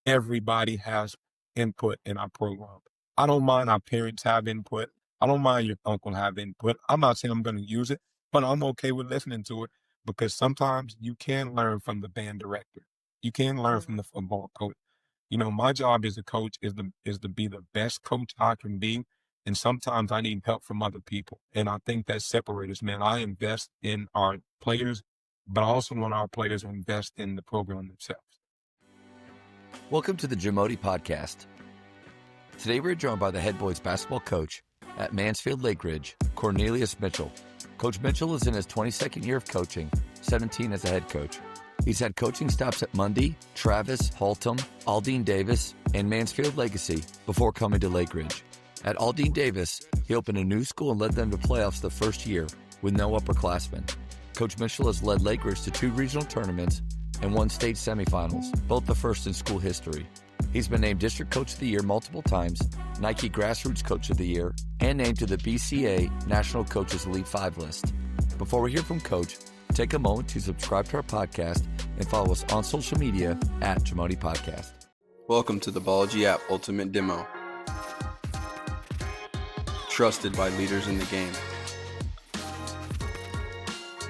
everybody has input in our program. I don't mind our parents have input. I don't mind your uncle have input. I'm not saying I'm going to use it, but I'm okay with listening to it because sometimes you can learn from the band director. You can learn from the football coach. My job as a coach is to be the best coach I can be. And sometimes I need help from other people. And I think that separates us, man. I invest in our players, but I also want our players to invest in the program themselves. Welcome to the JAMODI Podcast. Today we're joined by the head boys basketball coach at Mansfield Lake Ridge, Cornelius Mitchell. Coach Mitchell is in his 22nd year of coaching, 17 as a head coach. He's had coaching stops at Mundy, Travis, Haltom, Aldine Davis, and Mansfield Legacy before coming to Lake Ridge. At Aldine Davis, he opened a new school and led them to playoffs the first year with no upperclassmen. Coach Mitchell has led Lake Ridge to 2 regional tournaments and 1 state semifinals, both the first in school history. He's been named District Coach of the Year multiple times, Nike Grassroots Coach of the Year, and named to the BCA National Coaches Elite 5 list. Before we hear from Coach, take a moment to subscribe to our podcast and follow us on social media at JAMODI Podcast. Welcome to the Ballology app Ultimate Demo. Trusted by leaders in the game.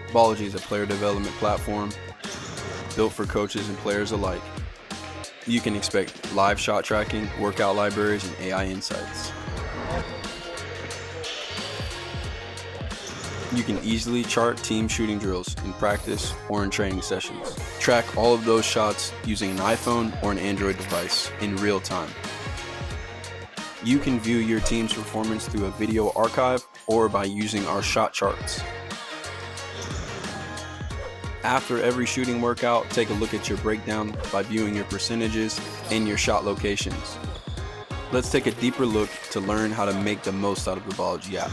Ballology is a player development platform built for coaches and players alike. You can expect live shot tracking, workout libraries, and AI insights. You can easily chart team shooting drills in practice or in training sessions. Track all of those shots using an iPhone or an Android device in real time. You can view your team's performance through a video archive or by using our shot charts. After every shooting workout, take a look at your breakdown by viewing your percentages and your shot locations. Let's take a deeper look to learn how to make the most out of the Ballology app.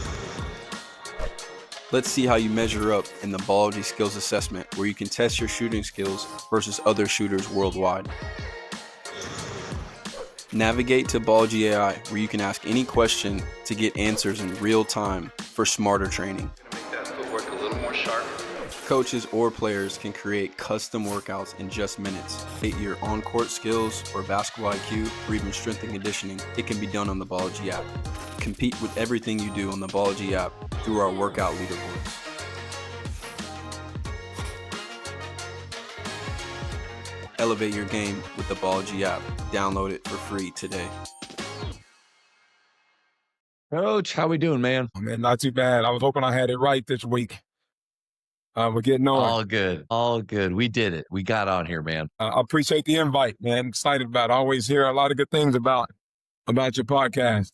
Let's see how you measure up in the Ballology Skills Assessment, where you can test your shooting skills versus other shooters worldwide. Navigate to Ballology AI, where you can ask any question to get answers in real time for smarter training. Make that footwork a little more sharp. Coaches or players can create custom workouts in just minutes. Hit your on-court skills or basketball IQ or even strength and conditioning. It can be done on the Ballology app. Compete with everything you do on the Ballology app through our workout leaderboards. Elevate your game with the Ballology app. Download it for free today. Coach, how we doing, man? Oh, man, not too bad. I was hoping I had it right this week. We're getting on. All good. We did it. We got on here, man. I appreciate the invite, man. Excited about it. I always hear a lot of good things about your podcast.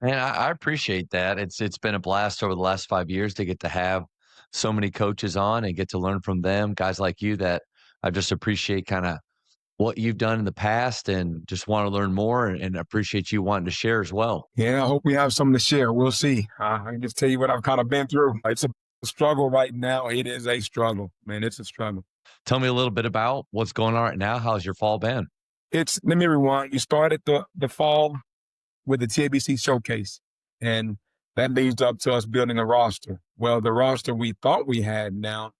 Man, I appreciate that. It's been a blast over the last 5 years to get to have so many coaches on and get to learn from them, guys like you that I just appreciate kind of what you've done in the past and just want to learn more and appreciate you wanting to share as well. Yeah, I hope we have something to share. We'll see. I can just tell you what I've kind of been through. It's a struggle right now. It is a struggle, man. It's a struggle. Tell me a little bit about what's going on right now. How's your fall been? Let me rewind. You started the fall with the TABC showcase, and that leads up to us building a roster. Well, the roster we thought we had now,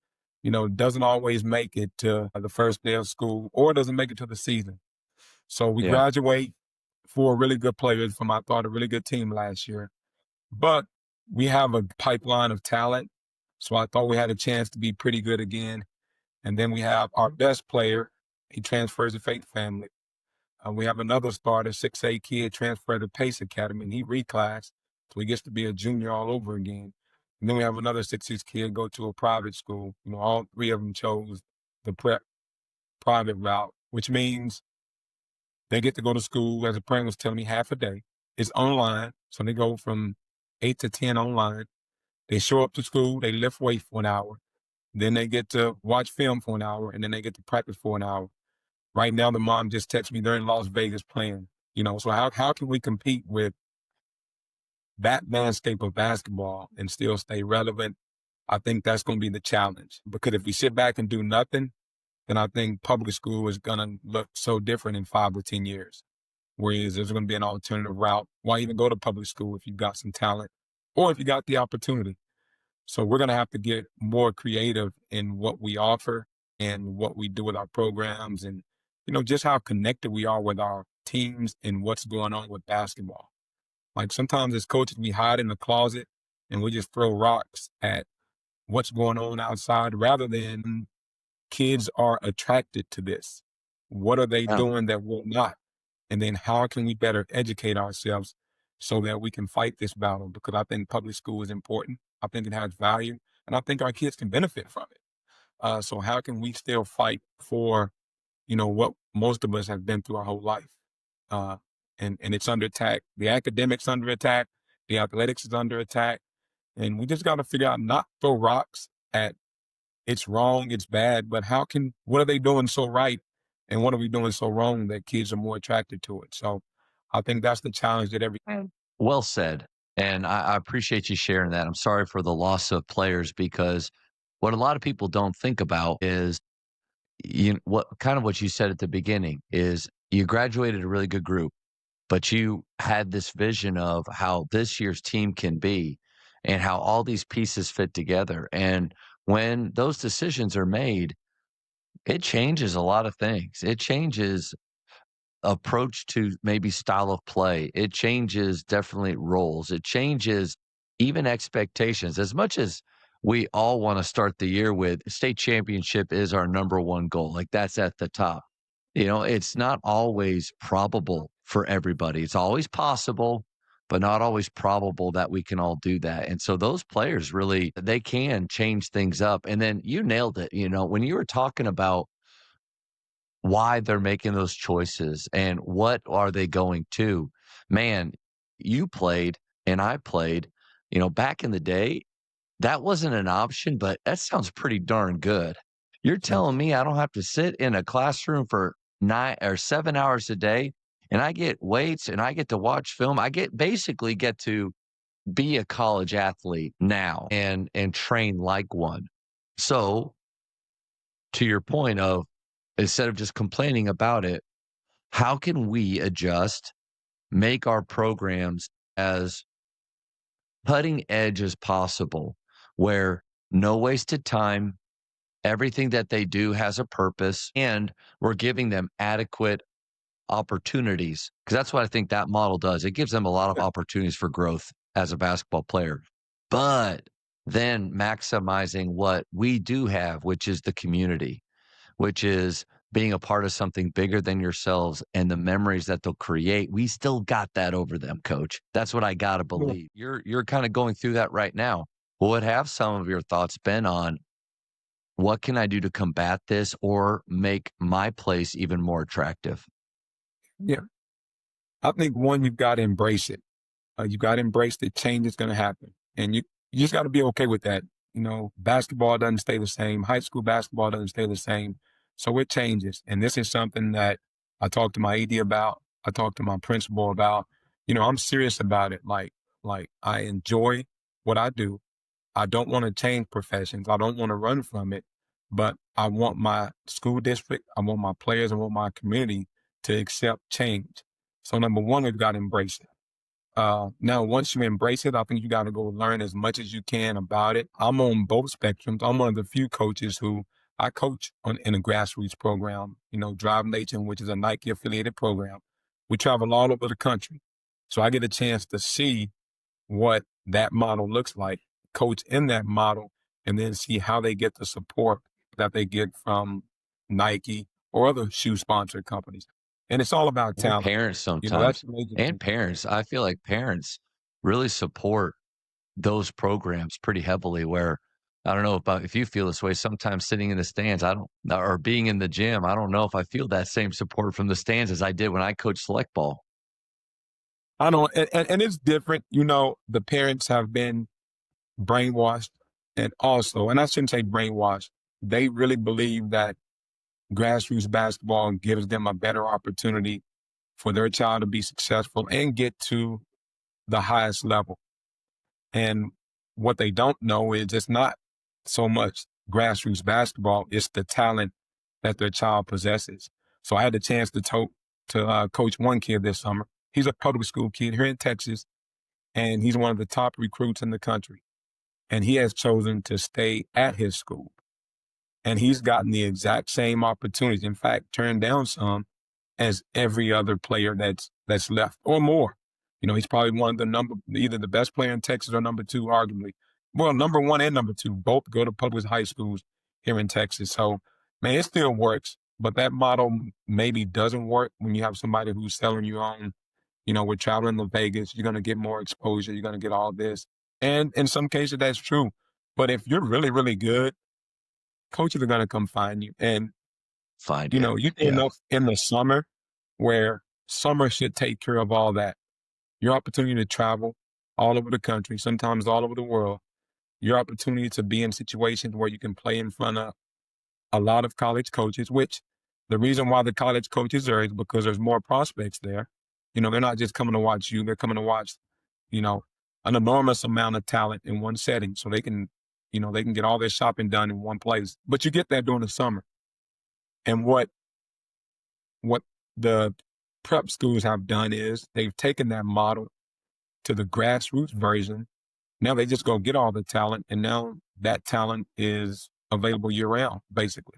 doesn't always make it to the first day of school or doesn't make it to the season. So we graduate 4 really good players from, I thought, a really good team last year. But we have a pipeline of talent. So I thought we had a chance to be pretty good again. And then we have our best player. He transfers to Faith Family. We have another starter, 6A kid, transferred to Pace Academy, and he reclassed. So he gets to be a junior all over again. And then we have another 6'6 kid go to a private school. All 3 of them chose the private route, which means they get to go to school, as a parent was telling me, half a day. It's online. So they go from 8 to 10 online. They show up to school, they lift weights for an hour. Then they get to watch film for an hour, and then they get to practice for an hour. Right now, the mom just texted me they're in Las Vegas playing. So how can we compete with that landscape of basketball and still stay relevant? I think that's going to be the challenge. Because if we sit back and do nothing, then I think public school is going to look so different in 5 or 10 years. Whereas there's going to be an alternative route. Why even go to public school if you've got some talent or if you got the opportunity? So we're going to have to get more creative in what we offer and what we do with our programs and just how connected we are with our teams and what's going on with basketball. Like sometimes as coaches, we hide in the closet and we just throw rocks at what's going on outside rather than kids are attracted to this. What are they doing that we're not? And then how can we better educate ourselves so that we can fight this battle? Because I think public school is important. I think it has value, and I think our kids can benefit from it. So how can we still fight for, what most of us have been through our whole life? And it's under attack. The academics under attack. The athletics is under attack. And we just got to figure out not throw rocks at it's wrong, it's bad, but what are they doing so right? And what are we doing so wrong that kids are more attracted to it? So I think that's the challenge that Well said. And I appreciate you sharing that. I'm sorry for the loss of players because what a lot of people don't think about is what you said at the beginning is you graduated a really good group, but you had this vision of how this year's team can be and how all these pieces fit together. And when those decisions are made, it changes a lot of things. It changes approach to maybe style of play. It changes definitely roles. It changes even expectations. As much as we all want to start the year with state championship is our number one goal. Like that's at the top. It's not always probable for everybody. It's always possible, but not always probable that we can all do that. And so those players really, they can change things up. And then you nailed it. When you were talking about why they're making those choices and what are they going to, man, you played and I played, back in the day, that wasn't an option, but that sounds pretty darn good. You're telling me I don't have to sit in a classroom for 9 or 7 hours a day and I get weights and I get to watch film. I basically get to be a college athlete now and train like one. So to your point of instead of just complaining about it, how can we adjust, make our programs as cutting edge as possible, where no wasted time, everything that they do has a purpose, and we're giving them adequate opportunities? Because that's what I think that model does. It gives them a lot of opportunities for growth as a basketball player, but then maximizing what we do have, which is the community, which is being a part of something bigger than yourselves and the memories that they'll create. We still got that over them, Coach. That's what I got to believe. You're kind of going through that right now. What have some of your thoughts been on what can I do to combat this or make my place even more attractive? Yeah. I think one, you've got to embrace it. You got to embrace that change is going to happen. And you just got to be okay with that. Basketball doesn't stay the same. High school basketball doesn't stay the same. So it changes. And this is something that I talked to my AD about. I talked to my principal about. I'm serious about it. Like I enjoy what I do. I don't want to change professions. I don't want to run from it. But I want my school district, I want my players, I want my community to accept change. So number one, we've got to embrace it. Now, once you embrace it, I think you got to go learn as much as you can about it. I'm on both spectrums. I'm one of the few coaches who I coach in a grassroots program, Drive Nation, which is a Nike affiliated program. We travel all over the country. So I get a chance to see what that model looks like, coach in that model, and then see how they get the support that they get from Nike or other shoe sponsor companies. And it's all about talent. Parents sometimes. That's the major thing. And parents. I feel like parents really support those programs pretty heavily where I don't know if you feel this way. Sometimes sitting in the stands, or being in the gym, I don't know if I feel that same support from the stands as I did when I coached select ball. I know, and it's different. The parents have been brainwashed, and I shouldn't say brainwashed, they really believe that grassroots basketball gives them a better opportunity for their child to be successful and get to the highest level. And what they don't know is it's not so much grassroots basketball, it's the talent that their child possesses. So I had the chance to coach one kid this summer. He's a public school kid here in Texas, and he's one of the top recruits in the country. And he has chosen to stay at his school. And he's gotten the exact same opportunities. In fact, turned down some as every other player that's left or more. He's probably one of either the best player in Texas or number two, arguably. Well, number one and number two, both go to public high schools here in Texas. So, man, it still works. But that model maybe doesn't work when you have somebody who's selling you on, we're traveling to Vegas, you're going to get more exposure, you're going to get all this. And in some cases, that's true. But if you're really, really good, coaches are going to come find you. And, you end up in the summer where summer should take care of all that. Your opportunity to travel all over the country, sometimes all over the world, your opportunity to be in situations where you can play in front of a lot of college coaches, which the reason why the college coaches are is because there's more prospects there. They're not just coming to watch you, they're coming to watch, an enormous amount of talent in one setting. So they can get all their shopping done in one place. But you get that during the summer. And what the prep schools have done is they've taken that model to the grassroots version. Now they just go get all the talent, and now that talent is available year-round, basically.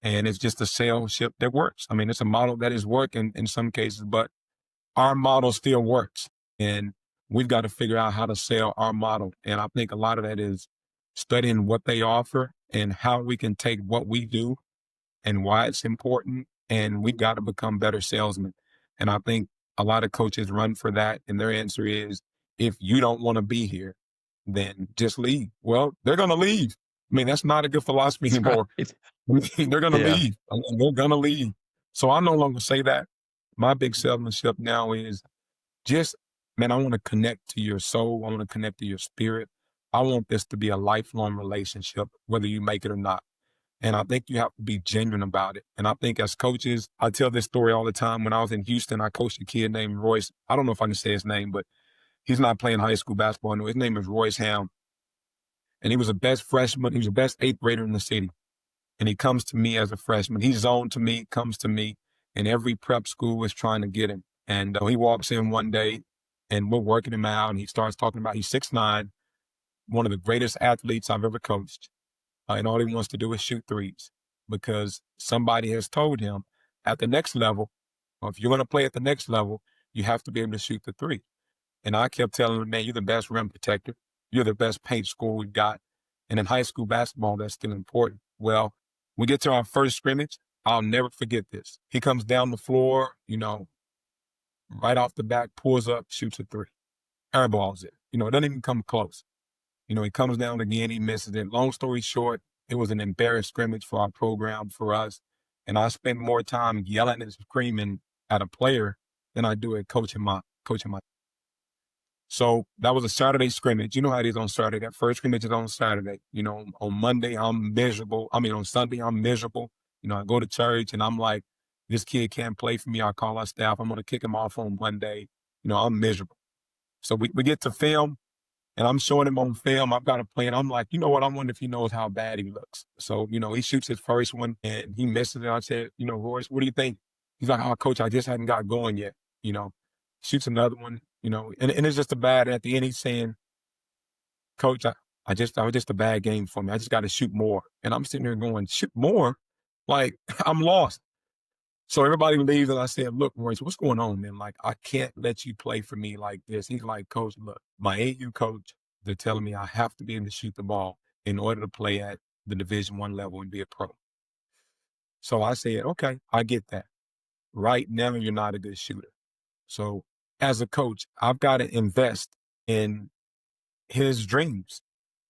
And it's just a sales ship that works. I mean, it's a model that is working in some cases, but our model still works. And we've got to figure out how to sell our model. And I think a lot of that is studying what they offer and how we can take what we do and why it's important. And we've got to become better salesmen. And I think a lot of coaches run for that. And their answer is, if you don't want to be here, then just leave. Well, they're going to leave. I mean, that's not a good philosophy anymore. Right. I mean, they're going to leave. I mean, they're going to leave. So I no longer say that. My big salesmanship now is just, man, I want to connect to your soul. I want to connect to your spirit. I want this to be a lifelong relationship, whether you make it or not. And I think you have to be genuine about it. And I think as coaches, I tell this story all the time. When I was in Houston, I coached a kid named Royce. I don't know if I can say his name, but he's not playing high school basketball. No, his name is Royce Ham. And he was the best freshman. He was the best eighth grader in the city. And he comes to me as a freshman. He's zoned to me, comes to me, and every prep school is trying to get him. And he walks in one day, and we're working him out, and he starts talking about he's 6'9", one of the greatest athletes I've ever coached. And all he wants to do is shoot threes because somebody has told him at the next level, or if you're going to play at the next level, you have to be able to shoot the three. And I kept telling him, man, you're the best rim protector. You're the best paint scorer we've got. And in high school basketball, that's still important. Well, we get to our first scrimmage. I'll never forget this. He comes down the floor, right off the back, pulls up, shoots a three. Airballs it. It doesn't even come close. He comes down again, he misses it. Long story short, it was an embarrassed scrimmage for our program, for us. And I spent more time yelling and screaming at a player than I do at coaching my. So that was a Saturday scrimmage. You know how it is on Saturday. That first scrimmage is on Saturday. On Monday, I'm miserable. On Sunday, I'm miserable. I go to church and I'm like, this kid can't play for me. I call our staff. I'm going to kick him off on Monday. I'm miserable. So we get to film. And I'm showing him on film. I've got a play, and I'm like, you know what? I wonder if he knows how bad he looks. So, he shoots his first one, and he misses it. I said, Royce, what do you think? He's like, oh, coach, I just hadn't got going yet. Shoots another one, and it's just a bad. At the end, he's saying, coach, I was just a bad game for me. I just got to shoot more. And I'm sitting there going, shoot more? Like, I'm lost. So everybody leaves, and I said, look, Royce, what's going on, man? Like, I can't let you play for me like this. He's like, coach, look, my AU coach, they're telling me I have to be able to shoot the ball in order to play at the Division I level and be a pro. So I said, okay, I get that. Right now, you're not a good shooter. So as a coach, I've got to invest in his dreams.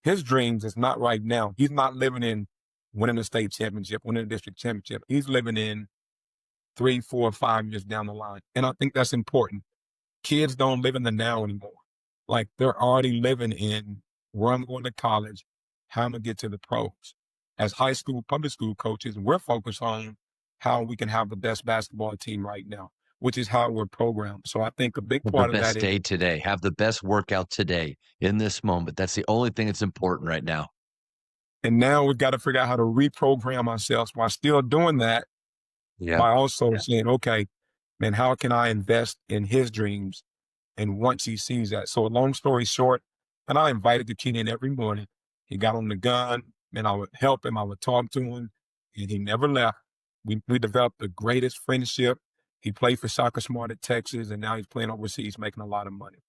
His dreams is not right now. He's not living in winning a state championship, winning a district championship. He's living in 3, 4, 5 years down the line. And I think that's important. Kids don't live in the now anymore. Like, they're already living in where I'm going to college, how I'm going to get to the pros. As high school, public school coaches, we're focused on how we can have the best basketball team right now, which is how we're programmed. So I think a big part of that is the best day today. Have the best workout today in this moment. That's the only thing that's important right now. And now we've got to figure out how to reprogram ourselves while still doing that. By also saying, okay, man, how can I invest in his dreams? And once he sees that. So long story short, and I invited the kid in every morning. He got on the gun, and I would help him. I would talk to him, and he never left. We developed the greatest friendship. He played for Soccer Smart at Texas, and now he's playing overseas, making a lot of money.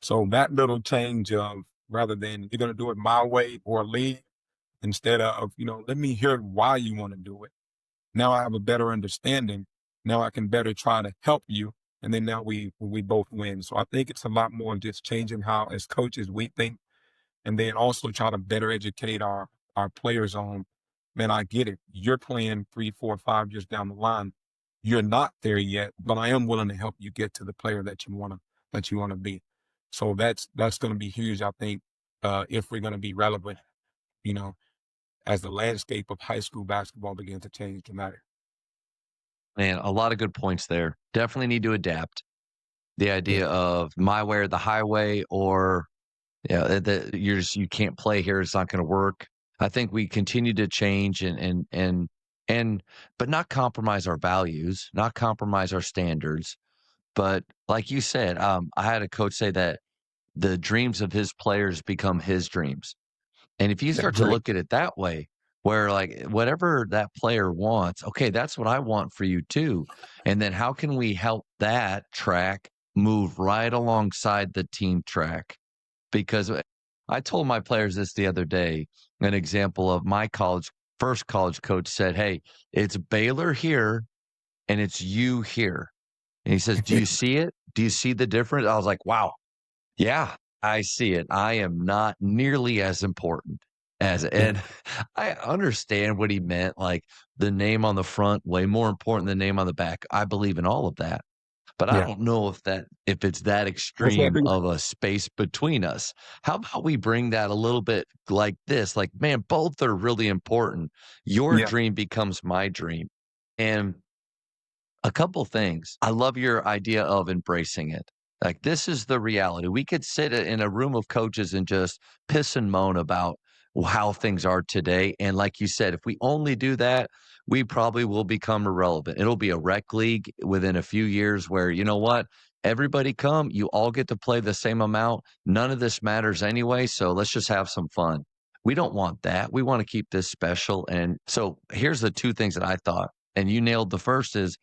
So that little change of rather than you're going to do it my way or leave, instead of, let me hear why you want to do it. Now I have a better understanding. Now I can better try to help you. And then now we both win. So I think it's a lot more just changing how, as coaches, we think, and then also try to better educate our players on, man, I get it. You're playing 3, 4, 5 years down the line. You're not there yet, but I am willing to help you get to the player that you want to be. So that's going to be huge, I think, if we're going to be relevant, as the landscape of high school basketball begins to change dramatically. Man, a lot of good points there. Definitely need to adapt. The idea of my way or the highway, or you can't play here. It's not going to work. I think we continue to change but not compromise our values, not compromise our standards. But like you said, I had a coach say that the dreams of his players become his dreams. And if you start to look at it that way, where like whatever that player wants, okay, that's what I want for you too. And then how can we help that track move right alongside the team track? Because I told my players this the other day, an example of my first college coach said, hey, it's Baylor here and it's you here. And he says, do you see it? Do you see the difference? I was like, wow, yeah, I see it. I am not nearly as important and I understand what he meant. Like the name on the front, way more important than the name on the back. I believe in all of that. But I don't know if it's that extreme of a space between us. How about we bring that a little bit like this? Like, man, both are really important. Your dream becomes my dream. And a couple things. I love your idea of embracing it. Like, this is the reality. We could sit in a room of coaches and just piss and moan about how things are today. And like you said, if we only do that, we probably will become irrelevant. It'll be a rec league within a few years where, you know what? Everybody come, you all get to play the same amount. None of this matters anyway. So let's just have some fun. We don't want that. We want to keep this special. And so here's the two things that I thought, and you nailed the first is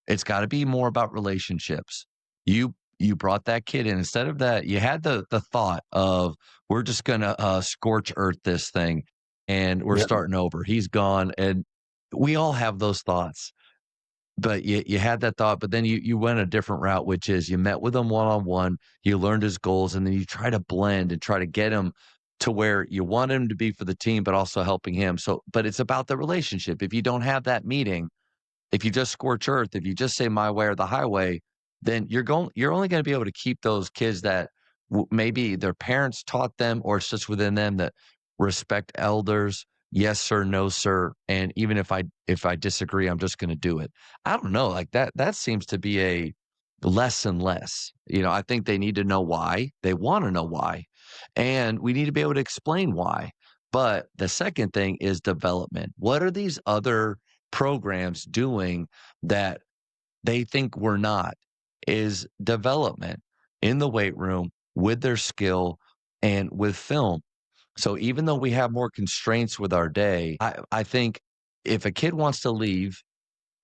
it's got to be more about relationships. You brought that kid in. Instead of that, you had the thought of we're just going to scorch earth this thing and we're starting over. He's gone. And we all have those thoughts. But you had that thought, but then you went a different route, which is you met with him one-on-one, you learned his goals, and then you try to blend and try to get him to where you want him to be for the team, but also helping him. So, but it's about the relationship. If you don't have that meeting, if you just scorch earth, if you just say my way or the highway, then you're only going to be able to keep those kids that maybe their parents taught them, or it's just within them that respect elders. Yes, sir. No, sir. And even if I disagree, I'm just going to do it. I don't know. Like that seems to be a less and less. I think they need to know why. They want to know why. And we need to be able to explain why. But the second thing is development. What are these other programs doing that they think we're not? Is development in the weight room with their skill and with film. So even though we have more constraints with our day, I think if a kid wants to leave,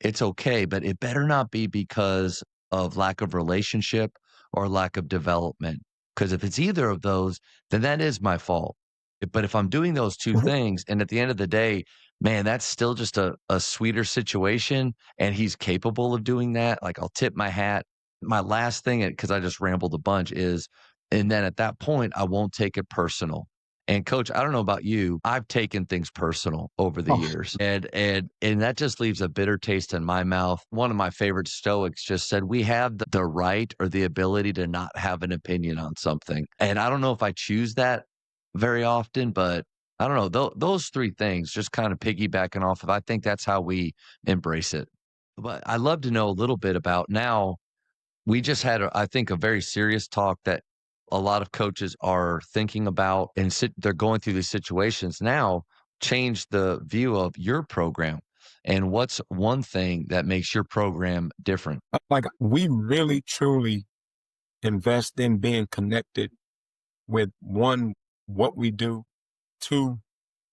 it's okay, but it better not be because of lack of relationship or lack of development. Because if it's either of those, then that is my fault. But if I'm doing those two things, and at the end of the day, man, that's still just a sweeter situation, and he's capable of doing that, like I'll tip my hat. My last thing, because I just rambled a bunch, is, and then at that point, I won't take it personal. And coach, I don't know about you, I've taken things personal over the years, and that just leaves a bitter taste in my mouth. One of my favorite Stoics just said, we have the right or the ability to not have an opinion on something. And I don't know if I choose that very often, but I don't know. Those three things, just kind of piggybacking off of, I think that's how we embrace it. But I'd love to know a little bit about now. We just had, I think, a very serious talk that a lot of coaches are thinking about, and they're going through these situations now. Change the view of your program, and what's one thing that makes your program different? Like, we really truly invest in being connected with, one, what we do, two,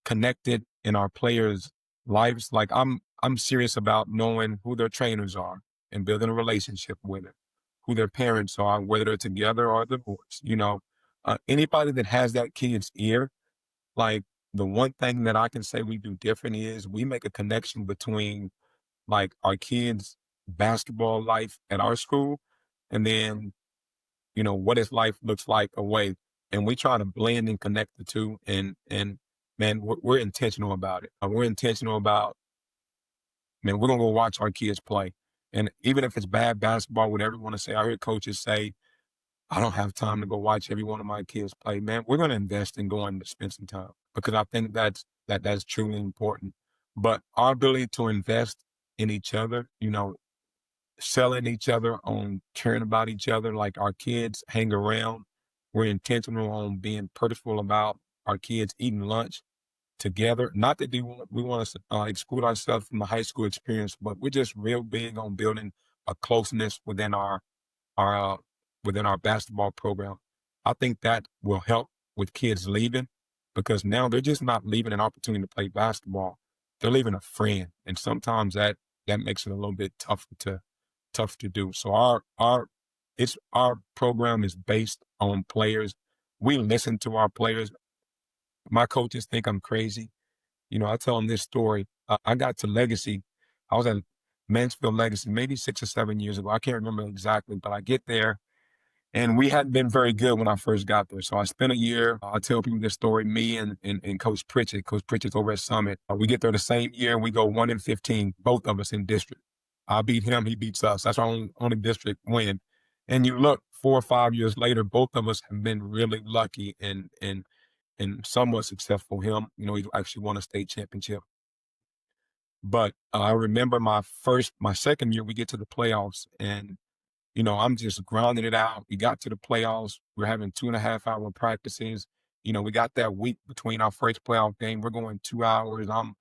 connected in our players' lives. Like I'm serious about knowing who their trainers are and building a relationship with them, who their parents are, whether they're together or divorced. Anybody that has that kid's ear, like the one thing that I can say we do different is we make a connection between like our kids' basketball life at our school and then, what his life looks like away. And we try to blend and connect the two. And man, we're intentional about it. We're intentional about, man, we're going to go watch our kids play. And even if it's bad basketball, whatever you want to say, I hear coaches say, I don't have time to go watch every one of my kids play. Man, we're going to invest in going to spend some time because I think that's truly important. But our ability to invest in each other, selling each other on caring about each other, like our kids hang around. We're intentional on being purposeful about our kids eating lunch together. Not that we want to exclude ourselves from the high school experience, but we're just real big on building a closeness within our within our basketball program. I think that will help with kids leaving because now they're just not leaving an opportunity to play basketball. They're leaving a friend. And sometimes that makes it a little bit tough to do. So our program is based on players. We listen to our players. My coaches think I'm crazy. I tell them this story. I got to Legacy. I was at Mansfield Legacy maybe 6 or 7 years ago. I can't remember exactly, but I get there and we hadn't been very good when I first got there. So I spent a year. I tell people this story, me and Coach Pritchett. Coach Pritchett's over at Summit. We get there the same year and we go 1-15, both of us in district. I beat him, he beats us. That's our only district win. And you look 4 or 5 years later, both of us have been really lucky and somewhat successful. Him, he actually won a state championship. But I remember my second year, we get to the playoffs and, I'm just grinding it out. We got to the playoffs. We're having 2.5-hour practices. We got that week between our first playoff game. We're going 2 hours. I'm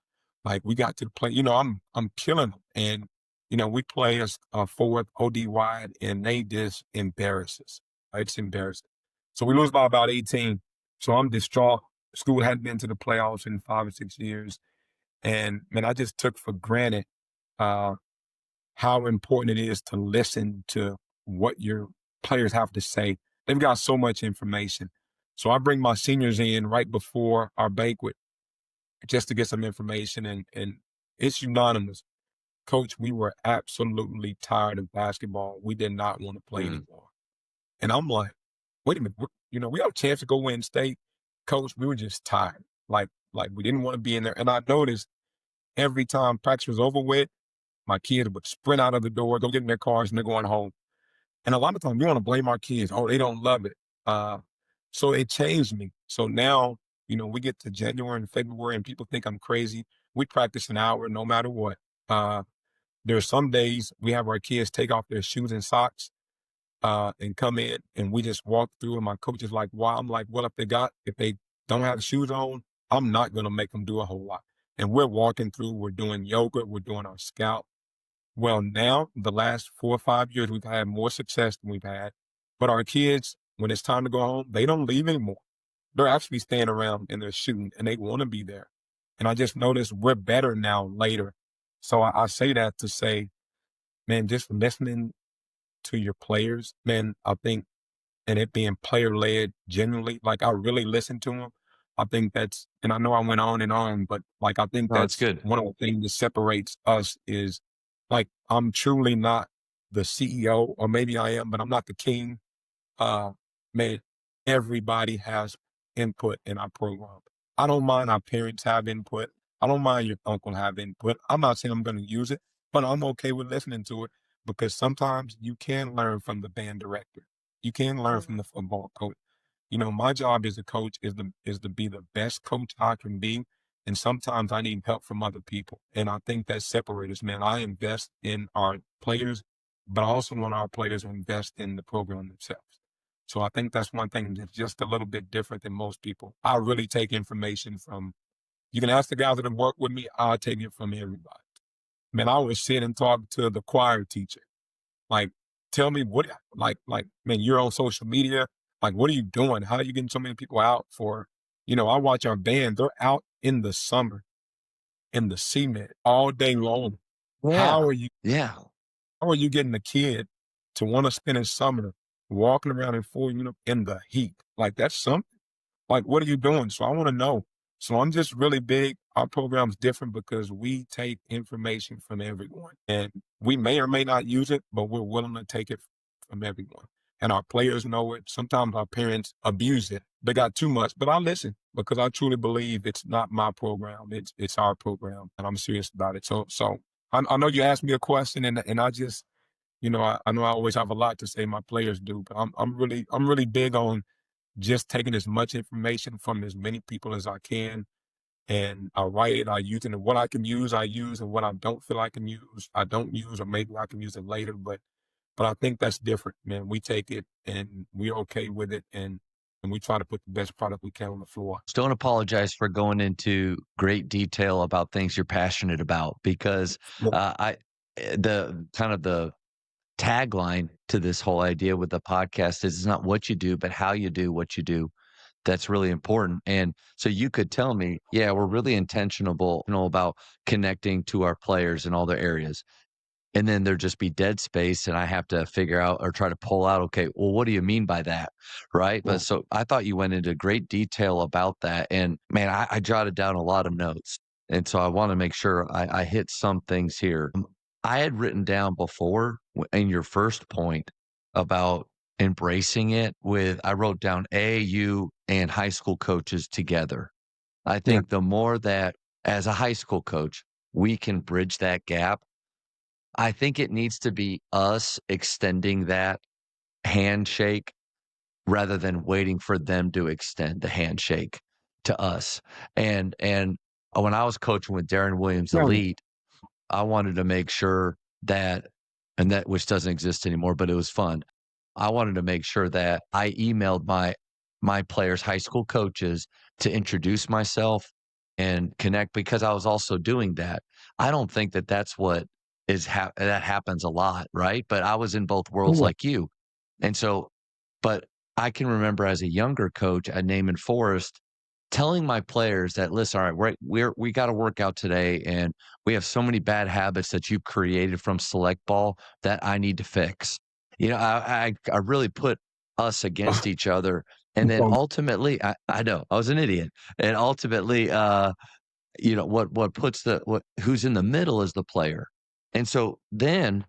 like, we got to the play, I'm killing them. And, we play a forward OD wide and they just embarrass us. It's embarrassing. So we lose by about 18. So I'm distraught. School hadn't been to the playoffs in 5 or 6 years. And man, I just took for granted how important it is to listen to what your players have to say. They've got so much information. So I bring my seniors in right before our banquet just to get some information. And it's unanimous. Coach, we were absolutely tired of basketball. We did not want to play anymore. And I'm like, wait a minute, we have a chance to go win state. Coach, we were just tired. Like we didn't want to be in there. And I noticed every time practice was over with, my kids would sprint out of the door, go get in their cars, and they're going home. And a lot of times we want to blame our kids. Oh, they don't love it. So it changed me. So now, we get to January and February and people think I'm crazy. We practice an hour no matter what. There are some days we have our kids take off their shoes and socks and come in and we just walk through and my coach is like, why? I'm like, well, if they don't have the shoes on, I'm not going to make them do a whole lot. And we're walking through, we're doing yoga, we're doing our scout. Well, now the last 4 or 5 years, we've had more success than we've had, but our kids, when it's time to go home, they don't leave anymore. They're actually staying around and they're shooting and they want to be there. And I just noticed we're better now later. So I say that to say, man, just listening to your players, man, I think, and it being player-led genuinely, like I really listen to them. I think that's, and I know I went on and on, but like I think that's good. one of the things that separates us is like I'm truly not the CEO, or maybe I am, but I'm not the king. Man, everybody has input in our program. I don't mind our parents have input. I don't mind your uncle have input. I'm not saying I'm going to use it, but I'm okay with listening to it because sometimes you can learn from the band director. You can learn from the football coach. My job as a coach is to be the best coach I can be. And sometimes I need help from other people. And I think that separates us, man. I invest in our players, but I also want our players to invest in the program themselves. So I think that's one thing that's just a little bit different than most people. I really take information from, you can ask the guys that have worked with me, I'll take it from everybody. Man, I would sit and talk to the choir teacher. Like, tell me man, you're on social media. Like, what are you doing? How are you getting so many people out for, I watch our band. They're out in the summer in the cement all day long. Yeah. How are you Yeah. how are you getting a kid to want to spend his summer walking around in full uniform in the heat? Like, that's something. Like, what are you doing? So I want to know. So I'm just really big. Our program's different because we take information from everyone, and we may or may not use it, but we're willing to take it from everyone. And our players know it. Sometimes our parents abuse it. They got too much, but I listen because I truly believe it's not my program. It's our program, and I'm serious about it. So I know you asked me a question, and I just, I know I always have a lot to say. My players do, but I'm really big on just taking as much information from as many people as I can. And I write it, I use it, and what I can use, I use, and what I don't feel I can use, I don't use, or maybe I can use it later. But I think that's different, man. We take it and we're okay with it, and we try to put the best product we can on the floor. Don't apologize for going into great detail about things you're passionate about, because Look, the tagline to this whole idea with the podcast is, it's not what you do, but how you do what you do. That's really important. And so you could tell me, yeah, we're really intentional, about connecting to our players in all their areas. And then there'd just be dead space, and I have to figure out or try to pull out, okay, well, what do you mean by that? Right. But so I thought you went into great detail about that. And man, I jotted down a lot of notes. And so I want to make sure I hit some things here. I had written down before in your first point about embracing it I wrote down AAU and high school coaches together. I think the more that as a high school coach, we can bridge that gap, I think it needs to be us extending that handshake rather than waiting for them to extend the handshake to us. And when I was coaching with Darren Williams Elite, I wanted to make sure that, and that which doesn't exist anymore, but it was fun. I wanted to make sure that I emailed my players, high school coaches, to introduce myself and connect, because I was also doing that. I don't think that that's what that happens a lot, right? But I was in both worlds like you. And so, but I can remember as a younger coach at Naaman Forest telling my players that, listen, all right, we got to work out today, and we have so many bad habits that you've created from select ball that I need to fix. I really put us against each other. And then ultimately, I know I was an idiot. And ultimately, who's in the middle is the player. And so then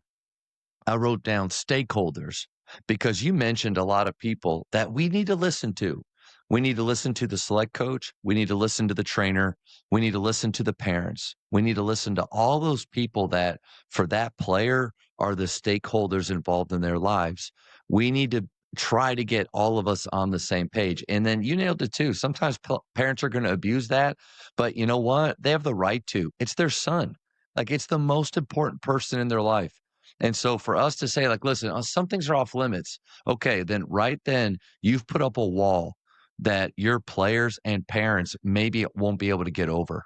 I wrote down stakeholders, because you mentioned a lot of people that we need to listen to. We need to listen to the select coach. We need to listen to the trainer. We need to listen to the parents. We need to listen to all those people that, for that player, are the stakeholders involved in their lives. We need to try to get all of us on the same page. And then you nailed it too. Sometimes parents are going to abuse that, but you know what? They have the right to. It's their son. Like, it's the most important person in their life. And so for us to say, like, listen, some things are off limits. Okay, then right then you've put up a wall that your players and parents maybe won't be able to get over.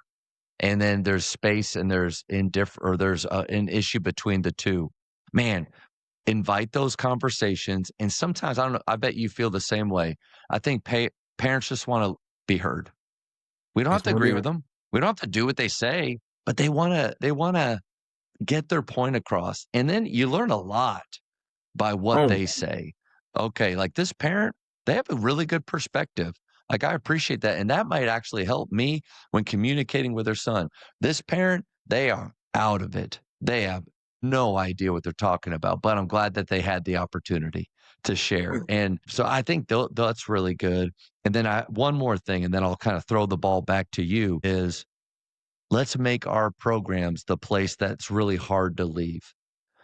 And then there's space, and there's an issue between the two. Man, invite those conversations. And sometimes, I don't know, I bet you feel the same way. I think parents just want to be heard. We don't have to agree with them. We don't have to do what they say, but they want to get their point across. And then you learn a lot by what they say. Okay, like this parent, they have a really good perspective. Like, I appreciate that. And that might actually help me when communicating with their son. This parent, they are out of it. They have no idea what they're talking about, but I'm glad that they had the opportunity to share. And so I think that's really good. And then one more thing, and then I'll kind of throw the ball back to you, is let's make our programs the place that's really hard to leave.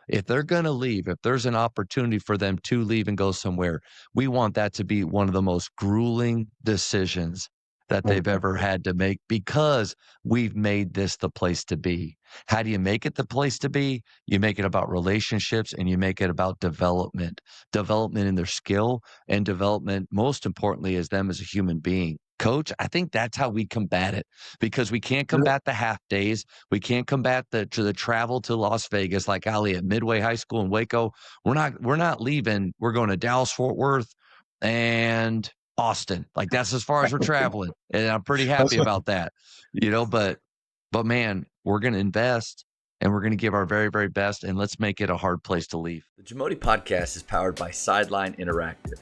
If they're going to leave, if there's an opportunity for them to leave and go somewhere, we want that to be one of the most grueling decisions that they've ever had to make, because we've made this the place to be. How do you make it the place to be? You make it about relationships, and you make it about development in their skill, and development, most importantly, as them as a human being. Coach, I think that's how we combat it, because we can't combat the half days. We can't combat the travel to Las Vegas like Ali at Midway High School in Waco. We're not leaving. We're going to Dallas, Fort Worth, and Austin. Like, that's as far as we're traveling. And I'm pretty happy about that, but But man, we're going to invest and we're going to give our very, very best, and let's make it a hard place to leave. The JAMODI Podcast is powered by Sideline Interactive.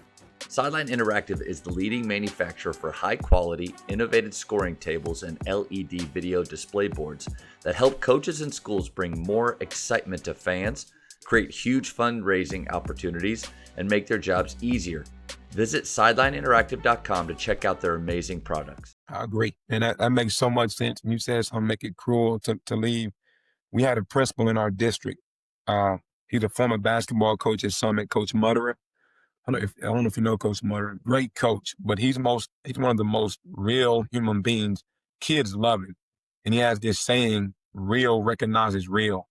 Sideline Interactive is the leading manufacturer for high-quality, innovative scoring tables and LED video display boards that help coaches and schools bring more excitement to fans, create huge fundraising opportunities, and make their jobs easier. Visit sidelineinteractive.com to check out their amazing products. I agree. And that makes so much sense. And you said something make it cruel to leave. We had a principal in our district. He's a former basketball coach at Summit, Coach Mutterer. I don't know if you know Coach Mutterer. Great coach, but he's one of the most real human beings. Kids love him. And he has this saying, real recognizes real.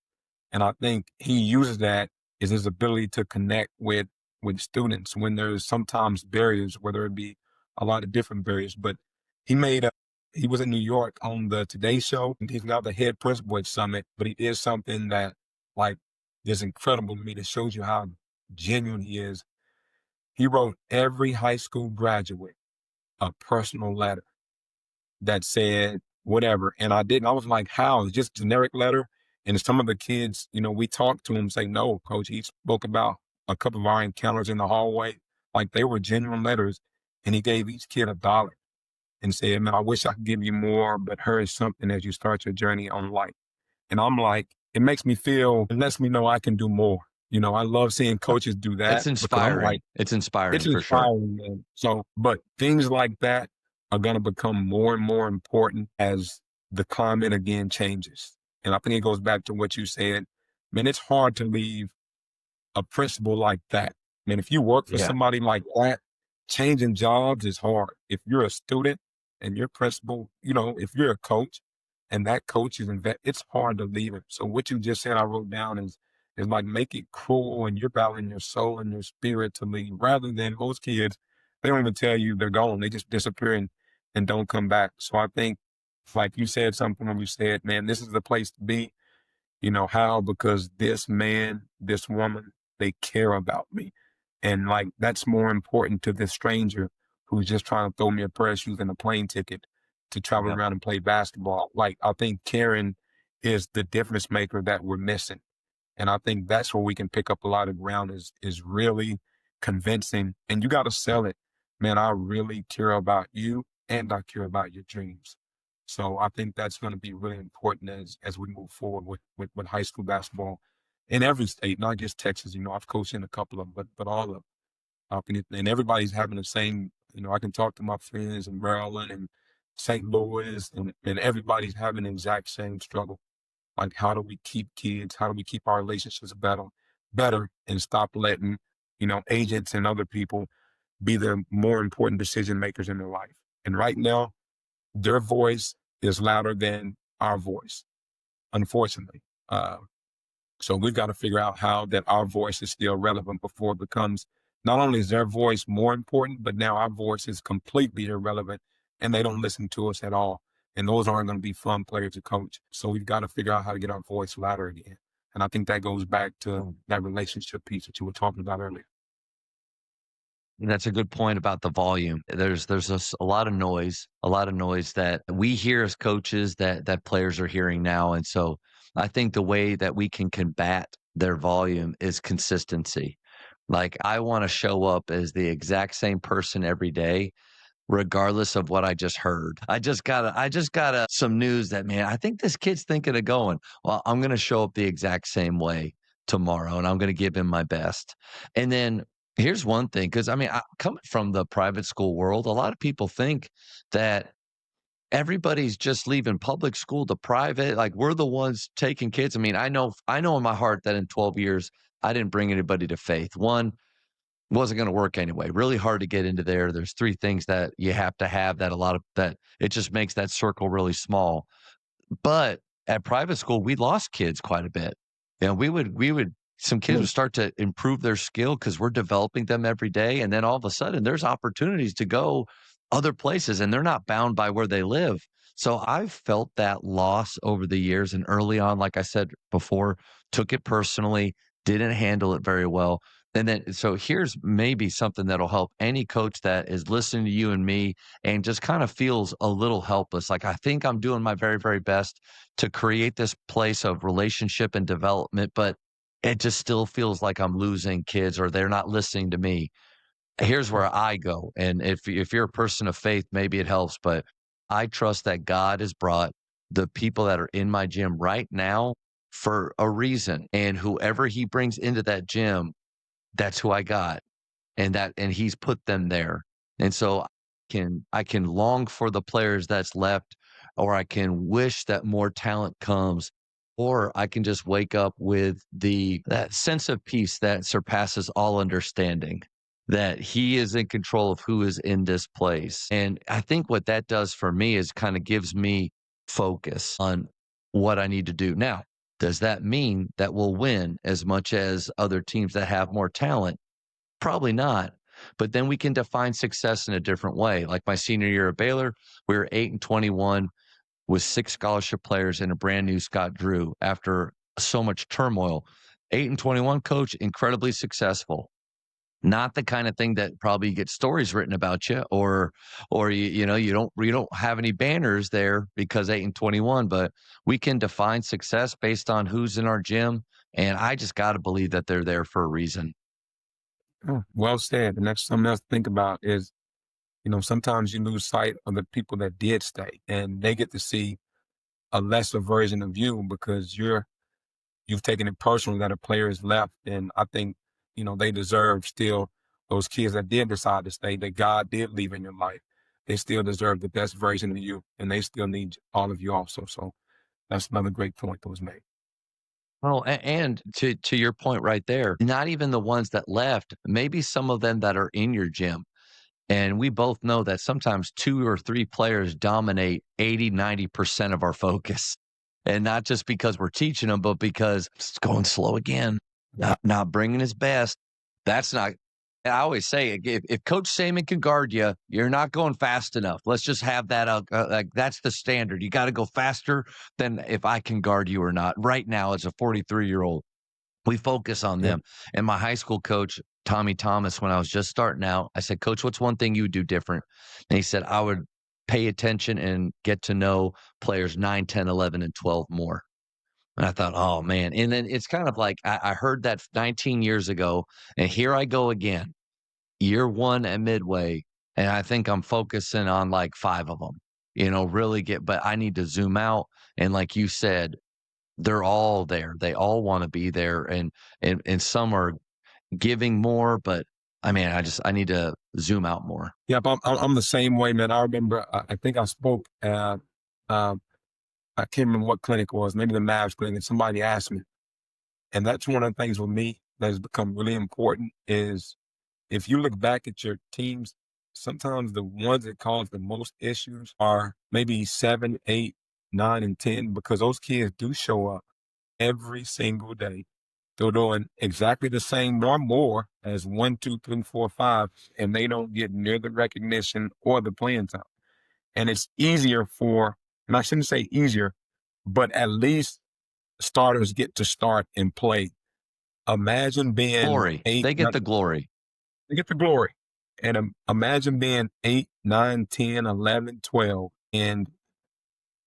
And I think he uses that as his ability to connect with students when there's sometimes barriers, whether it be a lot of different barriers. But he was in New York on the Today Show. He's now the head principal at Summit, but he did something that is incredible to me that shows you how genuine he is. He wrote every high school graduate a personal letter that said whatever. And I was like, how? It's just a generic letter. And some of the kids, we talked to him, say, no, coach, he spoke about a couple of our encounters in the hallway. Like they were genuine letters. And he gave each kid $1 and said, man, I wish I could give you more, but here is something as you start your journey on life. And I'm like, it lets me know I can do more. I love seeing coaches do that. It's inspiring. It's inspiring for sure. Man. So, but things like that are going to become more and more important as the climate again changes. And I think it goes back to what you said. Man, it's hard to leave a principal like that. Man, if you work for somebody like that, changing jobs is hard. If you're a student and your principal, if you're a coach and that coach is it's hard to leave it. So what you just said, I wrote down is like make it cruel and you're battling your soul and your spirit to leave, rather than most kids, they don't even tell you they're gone. They just disappear and don't come back. So I think, like you said something when you said, man, this is the place to be. How? Because this man, this woman, they care about me. And that's more important to this stranger who's just trying to throw me a pair of shoes and a plane ticket to travel around and play basketball. I think caring is the difference maker that we're missing. And I think that's where we can pick up a lot of ground is really convincing. And you got to sell it. Man, I really care about you and I care about your dreams. So I think that's going to be really important as we move forward with high school basketball in every state, not just Texas. I've coached in a couple of them, but all of them. And everybody's having the same, I can talk to my friends in Maryland and St. Louis, and everybody's having the exact same struggle. Like, how do we keep kids? How do we keep our relationships better and stop letting, agents and other people be the more important decision makers in their life? And right now, their voice is louder than our voice, unfortunately. So we've got to figure out how that our voice is still relevant before it becomes, not only is their voice more important, but now our voice is completely irrelevant and they don't listen to us at all. And those aren't going to be fun players to coach. So we've got to figure out how to get our voice louder again. And I think that goes back to that relationship piece that you were talking about earlier. That's a good point about the volume. There's a lot of noise that we hear as coaches that players are hearing now. And so I think the way that we can combat their volume is consistency. Like, I want to show up as the exact same person every day, regardless of what I just heard. I just got some news that, man, I think this kid's thinking of going. Well, I'm going to show up the exact same way tomorrow, and I'm going to give him my best. And then here's one thing, because coming from the private school world, a lot of people think that everybody's just leaving public school to private. Like, we're the ones taking kids. I know in my heart that in 12 years, I didn't bring anybody to faith. One, wasn't going to work anyway. Really hard to get into there. There's 3 things that you have to have that it just makes that circle really small. But at private school, we lost kids quite a bit. Some kids would start to improve their skill because we're developing them every day. And then all of a sudden there's opportunities to go other places and they're not bound by where they live. So I've felt that loss over the years, and early on, like I said before, took it personally, didn't handle it very well. And then, so here's maybe something that'll help any coach that is listening to you and me and just kind of feels a little helpless. Like, I think I'm doing my very, very best to create this place of relationship and development, but it just still feels like I'm losing kids or they're not listening to me. Here's where I go. And if you're a person of faith, maybe it helps, but I trust that God has brought the people that are in my gym right now for a reason. And whoever he brings into that gym, that's who I got. And he's put them there. And so I can long for the players that's left, or I can wish that more talent comes, or I can just wake up with that sense of peace that surpasses all understanding, that he is in control of who is in this place. And I think what that does for me is kind of gives me focus on what I need to do. Now, does that mean that we'll win as much as other teams that have more talent? Probably not. But then we can define success in a different way. Like my senior year at Baylor, we were 8-21 with 6 scholarship players and a brand new Scott Drew after so much turmoil. 8-21, coach, incredibly successful. Not the kind of thing that probably gets stories written about you, or you know, you don't have any banners there because 8-21, but we can define success based on who's in our gym. And I just got to believe that they're there for a reason. Oh, well said. And that's something else to think about is, sometimes you lose sight of the people that did stay and they get to see a lesser version of you because you've taken it personal that a player is left. And I think, they deserve still those kids that did decide to stay, that God did leave in your life. They still deserve the best version of you and they still need all of you also. So that's another great point that was made. Oh, and to your point right there, not even the ones that left, maybe some of them that are in your gym. And we both know that sometimes 2 or 3 players dominate 80-90% of our focus. And not just because we're teaching them, but because it's going slow again, not bringing his best. That's not. I always say, if Coach Sayman can guard you, you're not going fast enough. Let's just have that out. Like, that's the standard. You got to go faster than if I can guard you or not. Right now, as a 43-year-old, we focus on them. And my high school coach, Tommy Thomas, when I was just starting out, I said, Coach, what's one thing you would do different? And he said, I would pay attention and get to know players 9, 10, 11, and 12 more. And I thought, oh, man. And then it's kind of like I heard that 19 years ago, and here I go again, year 1 at Midway, and I think I'm focusing on like 5 of them, really but I need to zoom out. And like you said, they're all there. They all want to be there. And some are giving more, but I mean, I need to zoom out more. Yeah, but I'm the same way, man. I remember, I think I spoke at, I can't remember what clinic it was, maybe the Mavs clinic, and somebody asked me. And that's one of the things with me that has become really important is if you look back at your teams, sometimes the ones that cause the most issues are maybe 7, 8, 9, and 10, because those kids do show up every single day. They're doing exactly the same or more as 1, 2, 3, 4, 5, and they don't get near the recognition or the playing time. And it's easier and I shouldn't say easier, but at least starters get to start and play. Imagine being Glory. 8. They get the glory. They get the glory. And imagine being 8, 9, 10, 11, 12, and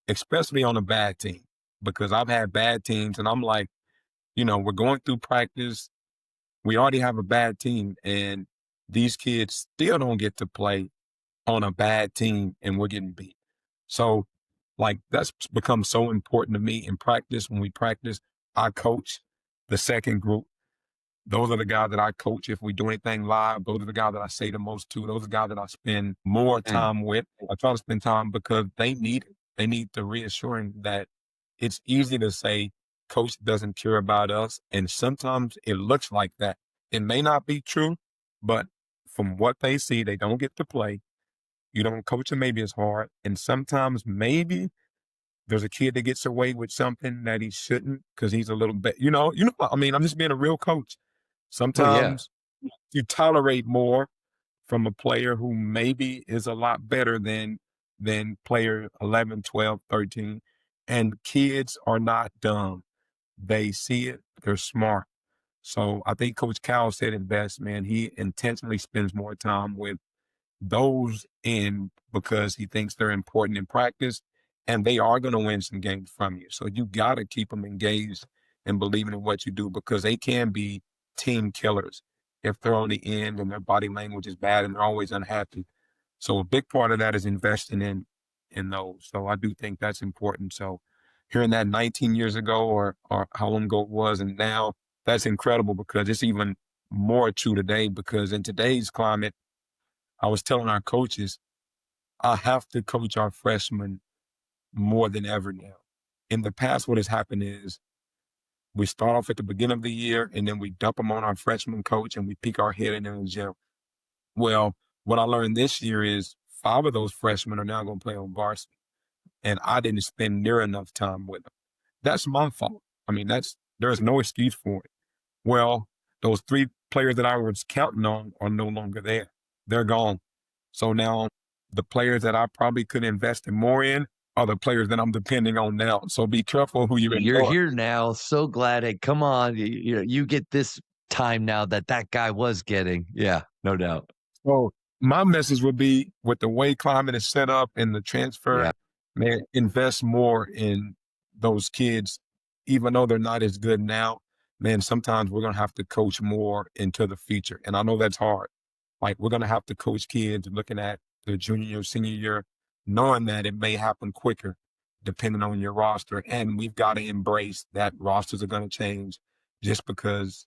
especially on a bad team, because I've had bad teams and I'm like, we're going through practice. We already have a bad team and these kids still don't get to play on a bad team and we're getting beat. So like that's become so important to me in practice. When we practice, I coach the second group. Those are the guys that I coach. If we do anything live, those are the guys that I say the most to. Those are the guys that I spend more time with. I try to spend time because they need it. They need the reassuring that it's easy to say, Coach doesn't care about us. And sometimes it looks like that. It may not be true, but from what they see, they don't get to play. You don't coach them maybe as hard. And sometimes maybe there's a kid that gets away with something that he shouldn't because he's a little bit, I mean, I'm just being a real coach. Sometimes you tolerate more from a player who maybe is a lot better than player 11, 12, 13. And kids are not dumb. They see it. They're smart. So I think Coach Cal said it best, man. He intentionally spends more time with those in because he thinks they're important in practice and they are going to win some games from you. So you got to keep them engaged and believing in what you do because they can be team killers if they're on the end and their body language is bad and they're always unhappy. So a big part of that is investing in those. So I do think that's important. So hearing that 19 years ago or how long ago it was and now, that's incredible because it's even more true today because in today's climate, I was telling our coaches, I have to coach our freshmen more than ever now. In the past, what has happened is we start off at the beginning of the year and then we dump them on our freshman coach and we peek our head in the gym. Well, what I learned this year is 5 of those freshmen are now going to play on varsity and I didn't spend near enough time with them. That's my fault. I mean, there's no excuse for it. Well, those 3 players that I was counting on are no longer there. They're gone. So now the players that I probably could invest in more in are the players that I'm depending on now. So be careful who you You're employ. here now. So glad. Hey, come on. You get this time now that guy was getting. Yeah, no doubt. So my message would be with the way climate is set up and the transfer, man, invest more in those kids, even though they're not as good now. Man, sometimes we're going to have to coach more into the future. And I know that's hard. Like we're going to have to coach kids looking at the junior year, senior year, knowing that it may happen quicker depending on your roster. And we've got to embrace that rosters are going to change just because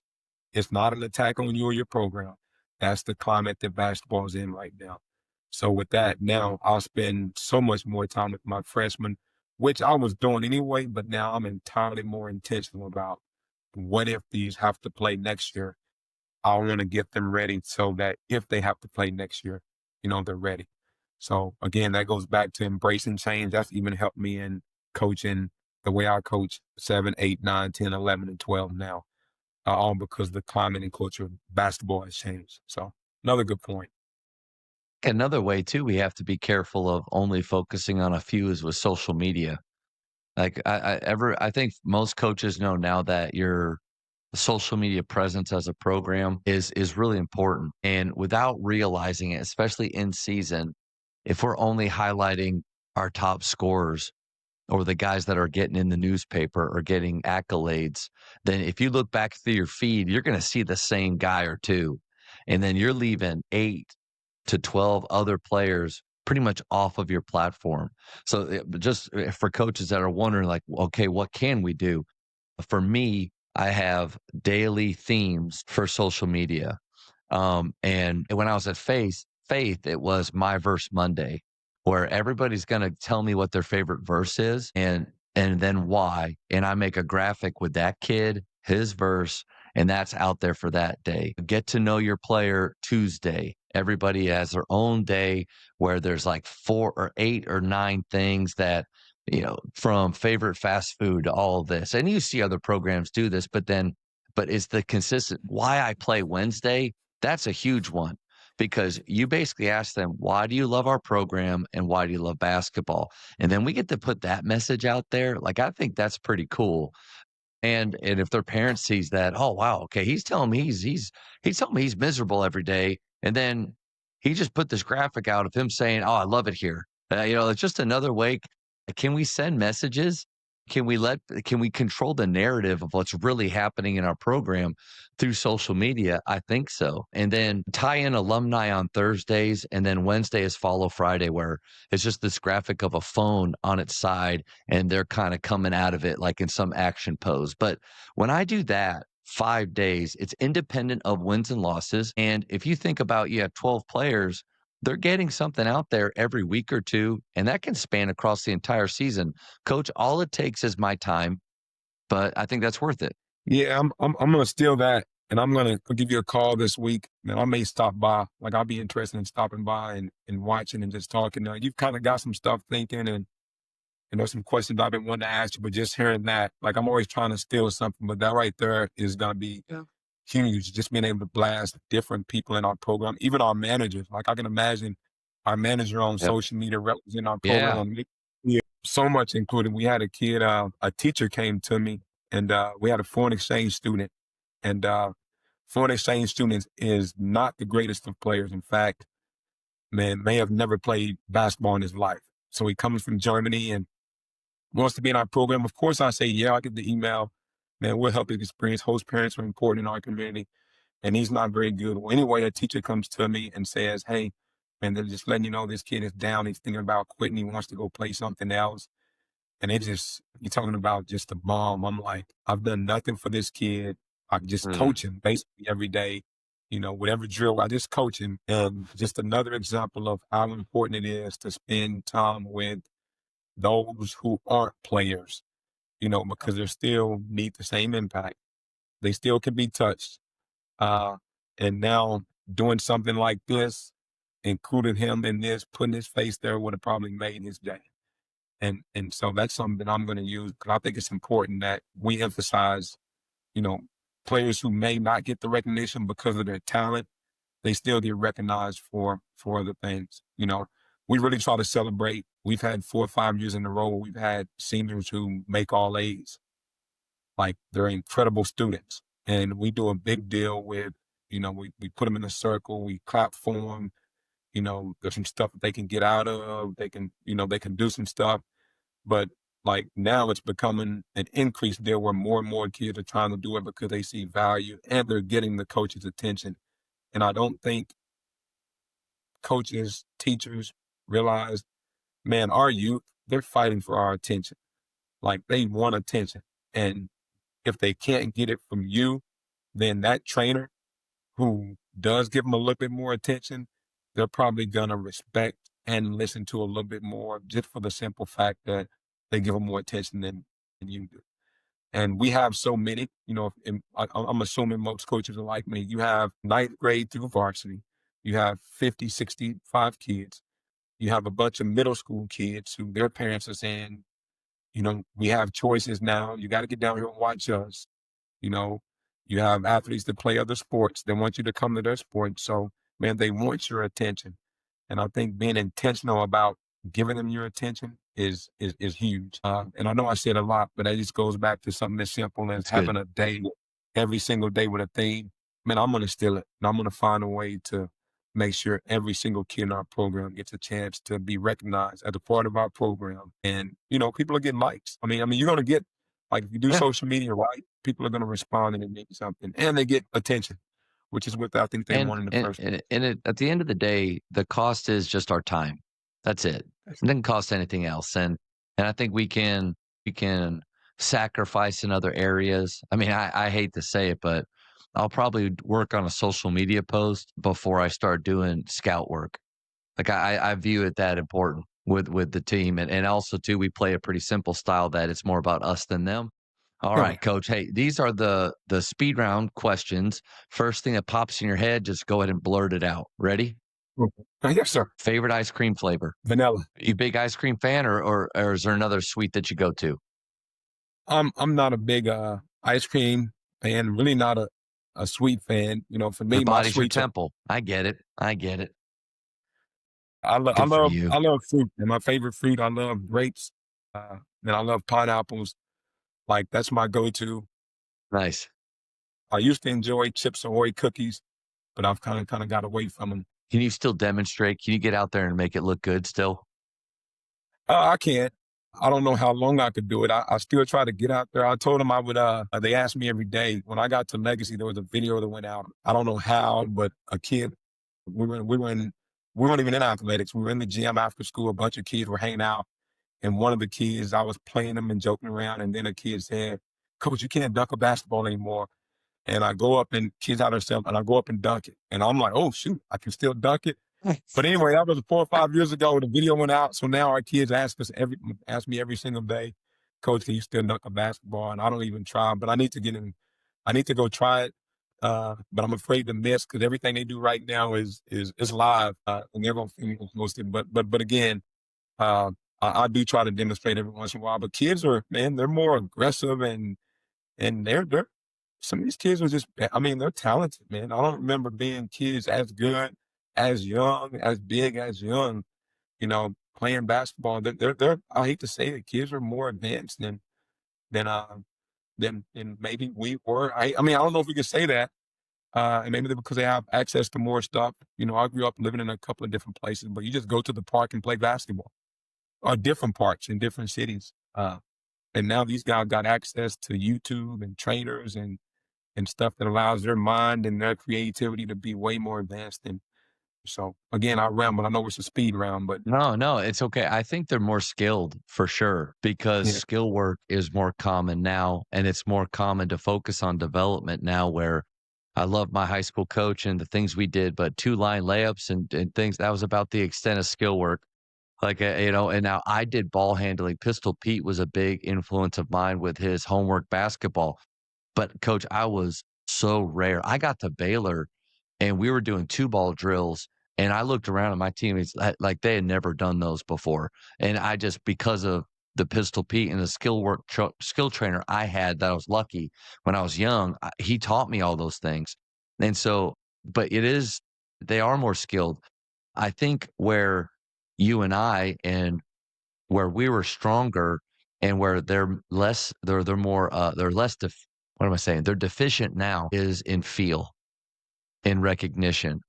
it's not an attack on you or your program. That's the climate that basketball is in right now. So with that, now I'll spend so much more time with my freshmen, which I was doing anyway, but now I'm entirely more intentional about what if these have to play next year. I want to get them ready so that if they have to play next year, they're ready. So again, that goes back to embracing change. That's even helped me in coaching the way I coach 7, 8, 9, 10, 11, and 12 now, all because the climate and culture of basketball has changed. So another good point. Another way too, we have to be careful of only focusing on a few is with social media. Like I think most coaches know now that your social media presence as a program is really important. And without realizing it, especially in season, if we're only highlighting our top scorers or the guys that are getting in the newspaper or getting accolades, then if you look back through your feed, you're going to see the same guy or two. And then you're leaving 8 to 12 other players pretty much off of your platform. So just for coaches that are wondering like, okay, what can we do? For me, I have daily themes for social media. And when I was at Faith, it was My Verse Monday, where everybody's going to tell me what their favorite verse is and then why. And I make a graphic with that kid, his verse, and that's out there for that day. Get to know your player Tuesday. Everybody has their own day where there's like 4 or 8 or 9 things that, from favorite fast food to all of this. And you see other programs do this, but it's the consistent why I play Wednesday. That's a huge one because you basically ask them, why do you love our program and why do you love basketball? And then we get to put that message out there. Like, I think that's pretty cool. And if their parent sees that, oh wow, okay, he's telling me he's telling me he's miserable every day, and then he just put this graphic out of him saying, "Oh, I love it here." It's just another way. Can we send messages? Can we control the narrative of what's really happening in our program through social media? I think so. And then tie in alumni on Thursdays, and then Wednesday is Follow Friday, where it's just this graphic of a phone on its side, and they're kind of coming out of it like in some action pose. But when I do that 5 days, it's independent of wins and losses. And if you think about you have 12 players, they're getting something out there every week or two, and that can span across the entire season. Coach, all it takes is my time, but I think that's worth it. Yeah, I'm going to steal that, and I'm going to give you a call this week. And I may stop by. Like, I'll be interested in stopping by and watching and just talking. You've kind of got some stuff thinking and some questions I've been wanting to ask you, but just hearing that, like, I'm always trying to steal something, but that right there is going to be huge. Just being able to blast different people in our program, even our managers. Like, I can imagine our manager on social media representing our program. Yeah, so much included. We had a kid, a teacher came to me, and we had a foreign exchange student, And foreign exchange students is not the greatest of players. In fact, man, may have never played basketball in his life. So he comes from Germany and wants to be in our program. Of course, I say, yeah, I get the email. Man, we'll help his experience. Host parents are important in our community. And he's not very good. Well, anyway, a teacher comes to me and says, hey, man, they're just letting you know this kid is down. He's thinking about quitting. He wants to go play something else. And you're talking about just a bomb. I'm like, I've done nothing for this kid. I just coach him basically every day. Whatever drill, I just coach him. And just another example of how important it is to spend time with those who aren't players, because they still need the same impact. They still can be touched. And now doing something like this, including him in this, putting his face there would have probably made his day. And so that's something that I'm going to use because I think it's important that we emphasize, players who may not get the recognition because of their talent, they still get recognized for other things. We really try to celebrate. We've had 4 or 5 years in a row. We've had seniors who make all A's. Like they're incredible students. And we do a big deal with, we put them in a circle, we clap for them. There's some stuff that they can get out of. They can, they can do some stuff. But like now it's becoming an increased deal where more and more kids are trying to do it because they see value and they're getting the coach's attention. And I don't think coaches, teachers realize, man, our youth, they're fighting for our attention. Like they want attention. And if they can't get it from you, then that trainer who does give them a little bit more attention, they're probably going to respect and listen to a little bit more just for the simple fact that they give them more attention than you do. And we have so many, I'm assuming most coaches are like me. You have 9th grade through varsity. You have 50, 65 kids. You have a bunch of middle school kids who their parents are saying, we have choices now. You got to get down here and watch us. You have athletes that play other sports. They want you to come to their sport. So, man, they want your attention. And I think being intentional about giving them your attention is huge. And I know I said a lot, but that just goes back to something as simple as having a day, every single day with a theme. Man, I'm going to steal it. And I'm going to find a way to make sure every single kid in our program gets a chance to be recognized as a part of our program. And, people are getting likes. I mean, you're going to get, like, if you do social media right, people are going to respond and it means something. And they get attention, which is what I think they want in the first place. And at the end of the day, the cost is just our time. That's it. It doesn't cost anything else. And I think we can sacrifice in other areas. I mean, I hate to say it, but I'll probably work on a social media post before I start doing scout work. Like I view it that important with the team. And also too, we play a pretty simple style that it's more about us than them. All right, Coach. Hey, these are the speed round questions. First thing that pops in your head, just go ahead and blurt it out. Ready? Yes, sir. Favorite ice cream flavor? Vanilla. You a big ice cream fan or is there another sweet that you go to? I'm not a big ice cream fan, really not a sweet fan. For me, Your body's my your sweets temple. I get it. I love fruit. And my favorite fruit, I love grapes. And I love pineapples. Like that's my go-to. Nice. I used to enjoy Chips Ahoy cookies, but I've kind of got away from them. Can you still demonstrate? Can you get out there and make it look good still? I can't. I don't know how long I could do it. I still try to get out there. I told them I would, they asked me every day. When I got to Legacy, there was a video that went out. I don't know how, but a kid, we weren't even in athletics. We were in the gym after school. A bunch of kids were hanging out. And one of the kids, I was playing them and joking around. And then a kid said, Coach, you can't dunk a basketball anymore. And I go up and kids out themselves and I go up and dunk it. And I'm like, oh, shoot, I can still dunk it. But anyway, that was 4 or 5 years ago. The video went out. So now our kids ask me every single day, Coach, can you still dunk a basketball? And I don't even try, but I need to get in. I need to go try it. But I'm afraid to miss because everything they do right now is live. And they're going to post it. But again, I do try to demonstrate every once in a while, but kids are, man, they're more aggressive and they're some of these kids are just, they're talented, man. I don't remember being kids as good, as young, as big as young, playing basketball. They're I hate to say it, kids are more advanced than than maybe we were. I mean, I don't know if we could say that. And maybe because they have access to more stuff. You know, I grew up living in a couple of different places, but you just go to the park and play basketball, or different parks in different cities. And now these guys got access to YouTube and trainers and stuff that allows their mind and their creativity to be way more advanced. And so again, I ramble. I know it's a speed round, but No, it's okay. I think they're more skilled for sure because yeah, skill work is more common now, and it's more common to focus on development now. Where I love my high school coach and the things we did, but 2-line layups and things, that was about the extent of skill work. Like, and now I did ball handling. Pistol Pete was a big influence of mine with his homework basketball. But coach, I was so rare. I got to Baylor and we were doing 2-ball drills. And I looked around at my teammates like they had never done those before. And I just, because of the Pistol Pete and the skill trainer I had, that I was lucky when I was young, he taught me all those things. And so, but they are more skilled. I think where you and I, and where we were stronger and where they're less, they're more, they're less, what am I saying? They're deficient now is in feel, in recognition.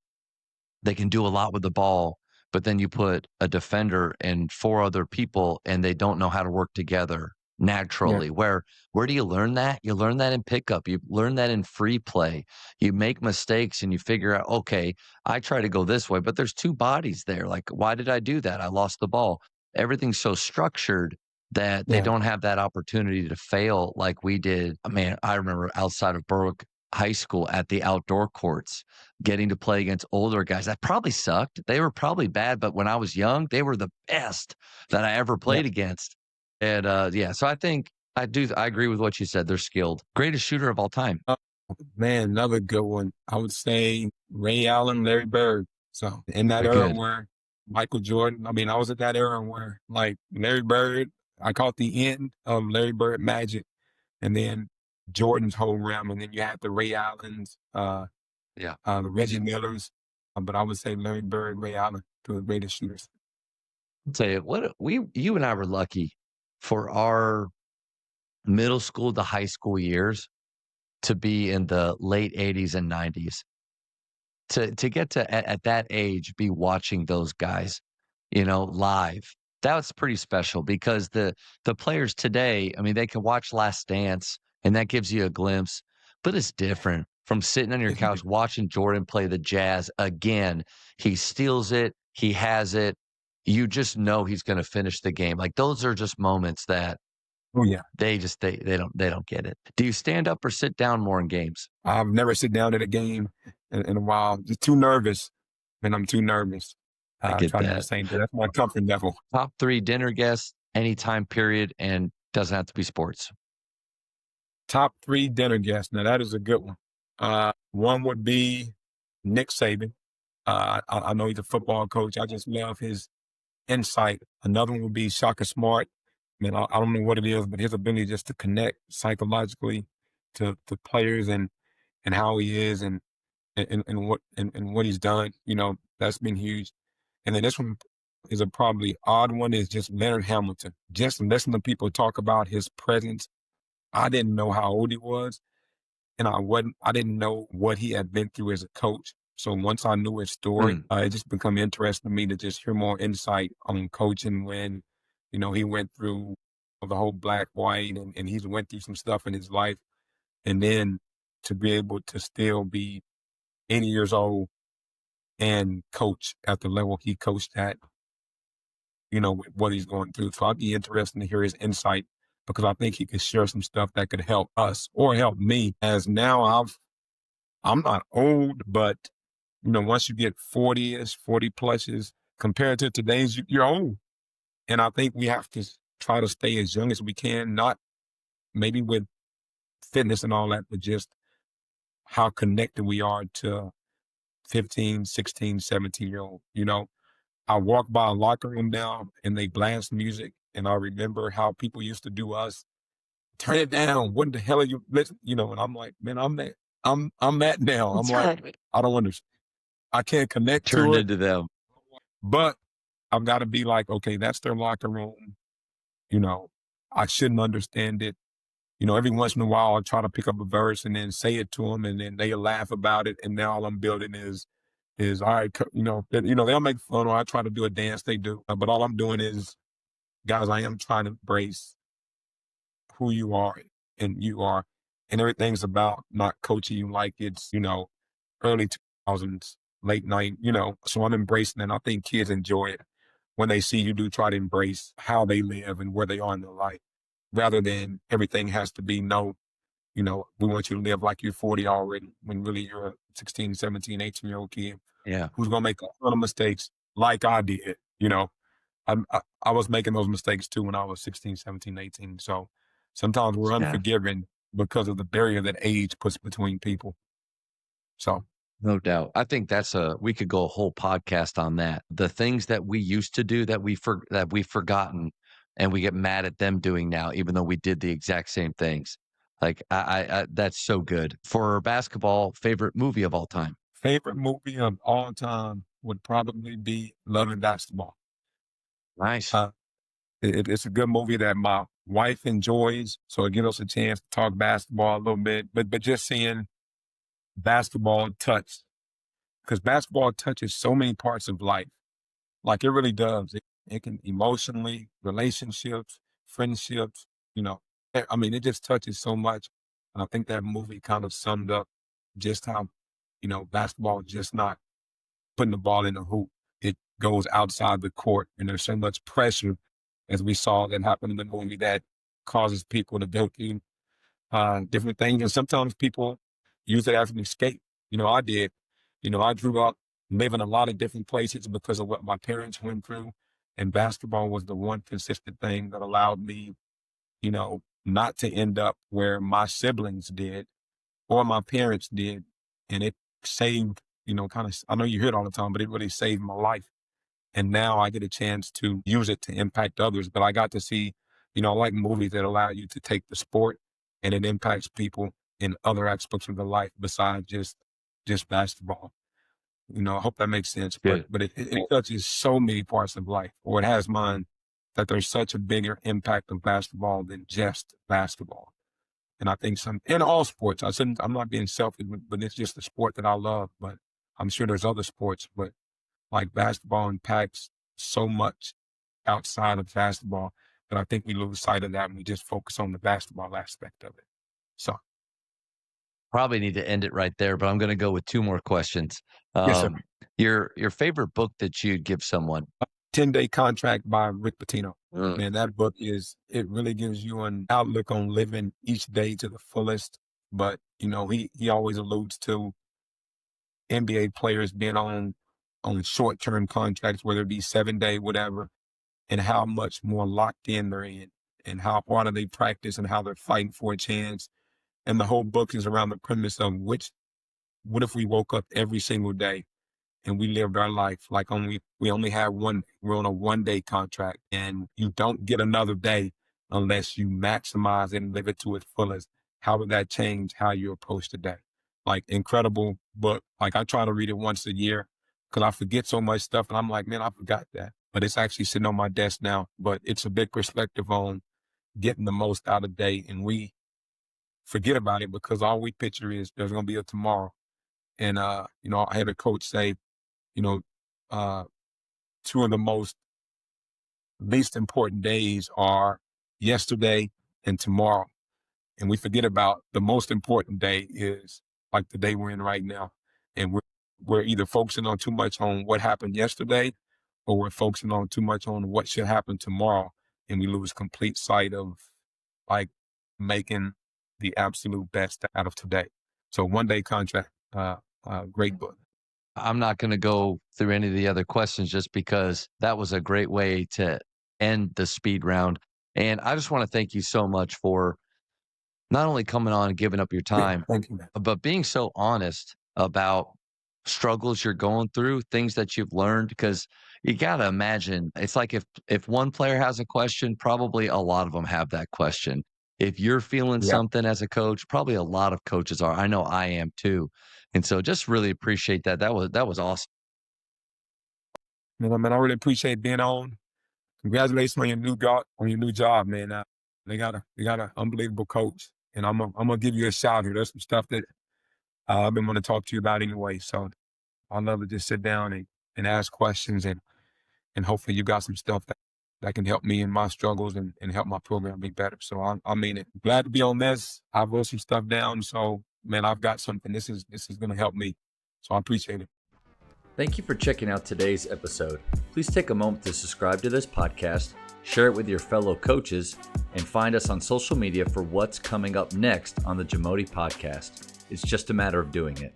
They can do a lot with the ball, but then you put a defender and 4 other people and they don't know how to work together yeah, naturally. Where do you learn that? You learn that in pickup. You learn that in free play. You make mistakes and you figure out, okay, I try to go this way, but there's 2 bodies there. Like, why did I do that? I lost the ball. Everything's so structured that they yeah. don't have that opportunity to fail like we did. Man, I remember outside of Berwick High School at the outdoor courts, getting to play against older guys. That probably sucked. They were probably bad, but when I was young, they were the best that I ever Yeah. played against. And so I think I agree with what you said. They're skilled. Greatest shooter of all time. Man, another good one. I would say Ray Allen, Larry Bird. So in that Very era good. where Michael Jordan, I mean, I was at that era where like Larry Bird, I caught the end of Larry Bird magic, and then Jordan's whole realm, and then you had the Ray Allens, Yeah. the Reggie Millers. But I would say Larry Bird, Ray Allen, two of the greatest shooters. I'll tell you what, you and I were lucky for our middle school to high school years to be in the late 80s and 90s. To get to at that age be watching those guys, live. That's pretty special because the players today, I mean, they can watch Last Dance and that gives you a glimpse, but it's different from sitting on your couch watching Jordan play the Jazz again. He steals it, he has it. You just know he's going to finish the game. Like those are just moments that Oh yeah. they don't get it. Do you stand up or sit down more in games? I've never sit down at a game in a while. Just too nervous. And I'm too nervous. I I get try to do the that. same thing. That's my comfort level. Top 3 dinner guests, any time period, and doesn't have to be sports. Top 3 dinner guests. Now that is a good one. One would be Nick Saban. I know he's a football coach. I just love his insight. Another one would be Shaka Smart. I don't know what it is, but his ability just to connect psychologically to players and how he is and what he's done. That's been huge. And then this one is a probably odd one, is just Leonard Hamilton. Just listening to people talk about his presence. I didn't know how old he was, and I didn't know what he had been through as a coach. So once I knew his story, it just become interesting to me to just hear more insight on coaching when, he went through the whole black, white, and he's went through some stuff in his life. And then to be able to still be 80 years old and coach at the level he coached at, with what he's going through. So I'd be interested to hear his insight because I think he could share some stuff that could help us or help me, as now I'm not old, but once you get 40-ish, 40 pluses, compared to today's, you're old. And I think we have to try to stay as young as we can, not maybe with fitness and all that, but just how connected we are to 15, 16, 17-year-old. I walk by a locker room now and they blast music, and I remember how people used to do us. Turn it down. What the hell are you listening? And I'm like, man, I'm that now. I'm like, I don't understand. I can't connect Turned to it, into them. but I've got to be like, okay, that's their locker room. I shouldn't understand it. every once in a while I'll try to pick up a verse and then say it to them, and then they laugh about it. And now all I'm building is all right, they'll make fun, or I try to do a dance, they do. But all I'm doing is, guys, I am trying to embrace who you are and you are, and everything's about not coaching you like it's, early 2000s, late night, so I'm embracing it. And I think kids enjoy it when they see you do try to embrace how they live and where they are in their life, rather than everything has to be, no, we want you to live like you're 40 already, when really you're a 16, 17, 18-year-old kid Yeah. who's going to make a ton of mistakes like I did. I was making those mistakes too when I was 16, 17, 18. So sometimes we're Yeah. unforgiving because of the barrier that age puts between people. So No doubt. I think we could go a whole podcast on that. The things that we used to do that we've forgotten, and we get mad at them doing now, even though we did the exact same things. Like I that's so good. For basketball, favorite movie of all time. favorite movie of all time would probably be Love and Basketball. Nice. It's a good movie that my wife enjoys, so it gives us a chance to talk basketball a little bit. But just seeing basketball touch, because basketball touches so many parts of life, like it really does. It can emotionally, relationships, friendships, it just touches so much. And I think that movie kind of summed up just how, basketball is just not putting the ball in the hoop. It goes outside the court, and there's so much pressure, as we saw that happen in the movie, that causes people to go through different things. And sometimes people use it as an escape. I did. I grew up living a lot of different places because of what my parents went through. And basketball was the one consistent thing that allowed me, not to end up where my siblings did or my parents did. And it saved, I know you hear it all the time, but it really saved my life. And now I get a chance to use it to impact others. But I got to see, I like movies that allow you to take the sport and it impacts people in other aspects of their life besides just basketball. I hope that makes sense. Good. But it touches so many parts of life, or it has mine, that there's such a bigger impact of basketball than just basketball. And I think in all sports, I'm not being selfish, but it's just the sport that I love. But I'm sure there's other sports, but like basketball impacts so much outside of basketball that I think we lose sight of that and we just focus on the basketball aspect of it. So Probably need to end it right there, but I'm going to go with two more questions. Yes, sir. Your favorite book that you'd give someone? 10-Day Contract by Rick Pitino. Man, that book it really gives you an outlook on living each day to the fullest. But, he always alludes to NBA players being on short-term contracts, whether it be 7-day, whatever, and how much more locked in they're in, and how hard they practice, and how they're fighting for a chance. And the whole book is around the premise of what if we woke up every single day and we lived our life like we only have we're on a 1-day contract, and you don't get another day unless you maximize it and live it to its fullest. How would that change how you approach the day? Like, incredible book. Like, I try to read it once a year because I forget so much stuff, and I'm like, man, I forgot that. But it's actually sitting on my desk now. But it's a big perspective on getting the most out of the day, and we forget about it because all we picture is there's going to be a tomorrow. And, I had a coach say, two of the least important days are yesterday and tomorrow. And we forget about the most important day is like the day we're in right now. And we're either focusing on too much on what happened yesterday, or we're focusing on too much on what should happen tomorrow. And we lose complete sight of like making the absolute best out of today. So 1-Day Contract, great book. I'm not going to go through any of the other questions just because that was a great way to end the speed round. And I just want to thank you so much for not only coming on and giving up your time, Thank you, man. but being so honest about struggles you're going through, things that you've learned, because you got to imagine it's like if one player has a question, probably a lot of them have that question. If you're feeling Yeah. something as a coach, probably a lot of coaches are. I know I am too. And so just really appreciate that. That was awesome. Man, I really appreciate being on. Congratulations on your new job, man. They got an unbelievable coach, and I'm gonna give you a shout here. There's some stuff that I've been wanting to talk to you about anyway. So I love to just sit down and ask questions, and hopefully you got some stuff that can help me in my struggles and help my program be better. So I mean it. Glad to be on this. I wrote some stuff down. So man, I've got something. This is gonna help me. So I appreciate it. Thank you for checking out today's episode. Please take a moment to subscribe to this podcast, share it with your fellow coaches, and find us on social media for what's coming up next on the JAMODI Podcast. It's just a matter of doing it.